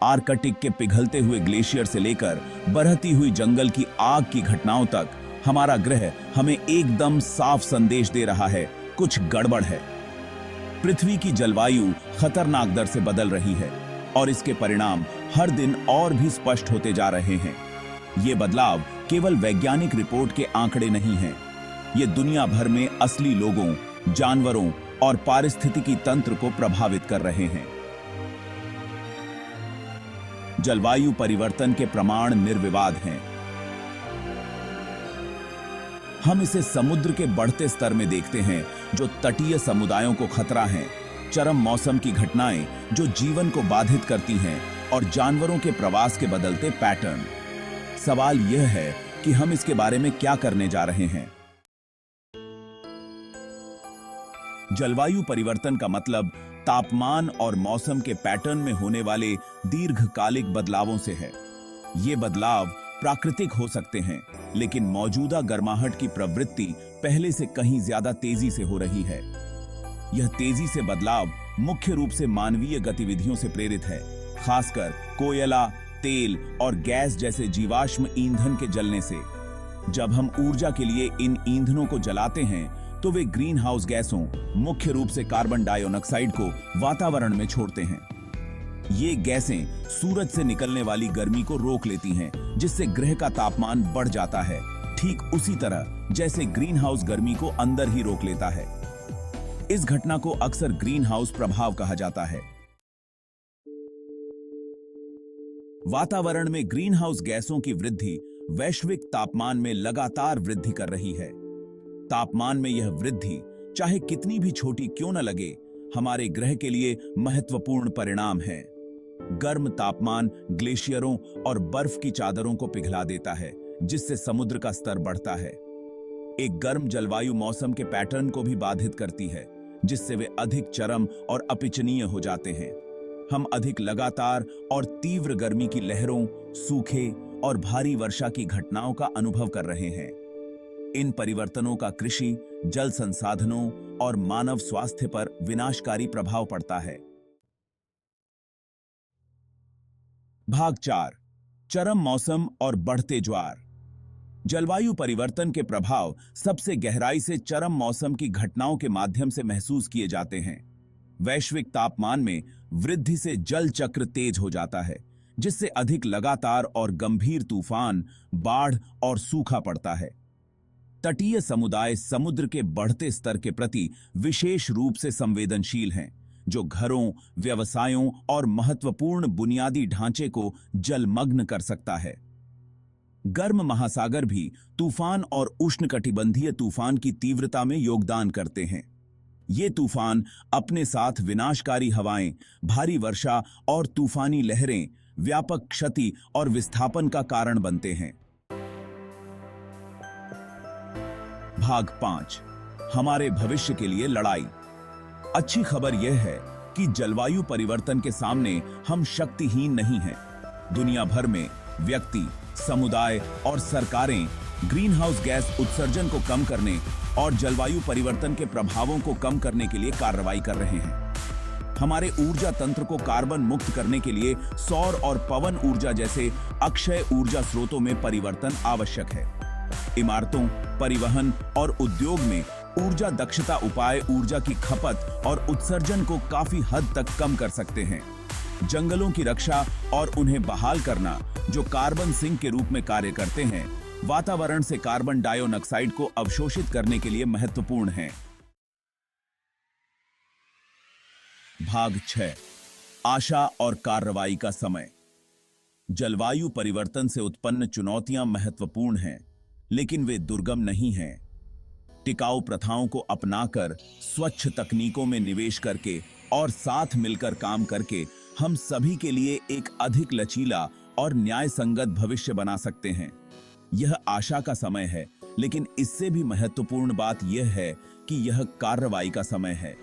Arctic के पिघलते हुए glacier से लेकर बरहती हुई जंगल की आग की घटनाओं तक हमारा ग्रह हमें एकदम साफ संदेश दे रहा है, कुछ गड़बड़ है। पृथ्वी की जलवायु खतरनाक दर से बदल रही है और इसके परिणाम हर दिन और भी स्पष्ट होते जा रहे हैं। ये बदलाव केवल वैज्ञानिक रिपोर्ट के आंकड़े नहीं हैं, ये दुनिया भर में असली लोगों, जानवरों और पारिस्थितिकी तंत्र को प्रभावित कर रहे हैं। जलवायु परिवर्तन के प्रमाण निर्विवाद हैं। हम इसे समुद्र के बढ़ते स्तर में देखते हैं, जो तटीय समुदायों को खतरा है, चरम मौसम की घटनाएं जो जीवन को बाधित करती हैं और जानवरों के प्रवास के बदलते पैटर्न। सवाल यह है कि हम इसके बारे में क्या करने जा रहे हैं। जलवायु परिवर्तन का मतलब तापमान और मौसम के पैटर्न में होने वाले दीर्घकालिक बदलावों से है। ये बदलाव प्राकृतिक हो सकते हैं, लेकिन मौजूदा गर्माहट की प्रवृत्ति पहले से कहीं ज्यादा तेजी से हो रही है। यह तेजी से बदलाव मुख्य रूप से मानवीय गतिविधियों से प्रेरित है, खासकर कोयला, तेल और गैस जैसे जीवाश्म ईंधन के जलने से। जब हम ऊर्जा के लिए इन ईंधनों को जलाते हैं तो वे ग्रीन हाउस गैसों, मुख्य रूप से कार्बन डाइऑक्साइड को वातावरण में छोड़ते हैं। ये गैसें सूरज से निकलने वाली गर्मी को रोक लेती हैं, जिससे ग्रह का तापमान बढ़ जाता है, ठीक उसी तरह जैसे ग्रीन हाउस गर्मी को अंदर ही रोक लेता है। इस घटना को अक्सर ग्रीन हाउस प्रभाव कहा जाता है। वातावरण में ग्रीन हाउस गैसों की वृद्धि वैश्विक तापमान में लगातार वृद्धि कर रही है। तापमान में यह वृद्धि चाहे कितनी भी छोटी क्यों न लगे, हमारे ग्रह के लिए महत्वपूर्ण परिणाम है। गर्म तापमान ग्लेशियरों और बर्फ की चादरों को पिघला देता है, जिससे समुद्र का स्तर बढ़ता है। एक गर्म जलवायु मौसम के पैटर्न को भी बाधित करती है, जिससे वे अधिक चरम और अपिचनीय हो जाते हैं। हम अधिक लगातार और तीव्र गर्मी की लहरों, सूखे और भारी वर्षा की घटनाओं का अनुभव कर रहे हैं। इन परिवर्तनों का कृषि, जल संसाधनों और मानव स्वास्थ्य पर विनाशकारी प्रभाव पड़ता है। भाग 4, चरम मौसम और बढ़ते ज्वार। जलवायु परिवर्तन के प्रभाव सबसे गहराई से चरम मौसम की घटनाओं के माध्यम से महसूस किए जाते हैं। वैश्विक तापमान में वृद्धि से जल चक्र तेज हो जाता है, जिससे अधिक लगातार और गंभीर तूफान, बाढ़ और सूखा पड़ता है। तटीय समुदाय समुद्र के बढ़ते स्तर के प्रति विशेष रूप से संवेदनशील हैं, जो घरों, व्यवसायों और महत्वपूर्ण बुनियादी ढांचे को जलमग्न कर सकता है। गर्म महासागर भी तूफान और उष्णकटिबंधीय तूफान की तीव्रता में योगदान करते हैं। ये तूफान अपने साथ विनाशकारी हवाएं, भारी वर्षा और तूफानी लहरें व्यापक क्षति और विस्थापन का कारण बनते हैं। भाग 5, हमारे भविष्य के लिए लड़ाई। अच्छी खबर यह है कि जलवायु परिवर्तन के सामने हम शक्तिहीन नहीं हैं। दुनिया भर में व्यक्ति, समुदाय और सरकारें ग्रीन हाउस गैस उत्सर्जन को कम करने और जलवायु परिवर्तन के प्रभावों को कम करने के लिए कार्रवाई कर रहे हैं। हमारे ऊर्जा तंत्र को कार्बन मुक्त करने के लिए सौर और पवन ऊर्जा जैसे अक्षय ऊर्जा स्रोतों में परिवर्तन आवश्यक है। इमारतों, परिवहन और उद्योग में ऊर्जा दक्षता उपाय ऊर्जा की खपत और उत्सर्जन को काफी हद तक कम कर सकते हैं। जंगलों की रक्षा और उन्हें बहाल करना, जो कार्बन सिंक के रूप में कार्य करते हैं, वातावरण से कार्बन डाइऑक्साइड को अवशोषित करने के लिए महत्वपूर्ण है। भाग 6, आशा और कार्रवाई का समय। जलवायु परिवर्तन से उत्पन्न चुनौतियां महत्वपूर्ण हैं, लेकिन वे दुर्गम नहीं हैं। टिकाऊ प्रथाओं को अपनाकर, स्वच्छ तकनीकों में निवेश करके और साथ मिलकर काम करके हम सभी के लिए एक अधिक लचीला और न्याय संगत भविष्य बना सकते हैं। यह आशा का समय है, लेकिन इससे भी महत्वपूर्ण बात यह है कि यह कार्रवाई का समय है।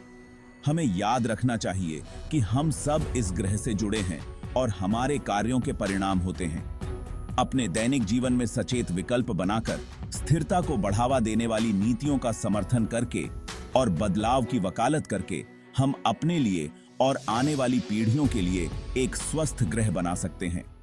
हमें याद रखना चाहिए कि हम सब इस ग्रह से जुड़े हैं और हमारे कार्यों के परिणाम होते हैं। अपने दैनिक जीवन में सचेत विकल्प बनाकर, स्थिरता को बढ़ावा देने वाली नीतियों का समर्थन करके और बदलाव की वकालत करके हम अपने लिए और आने वाली पीढ़ियों के लिए एक स्वस्थ ग्रह बना सकते हैं।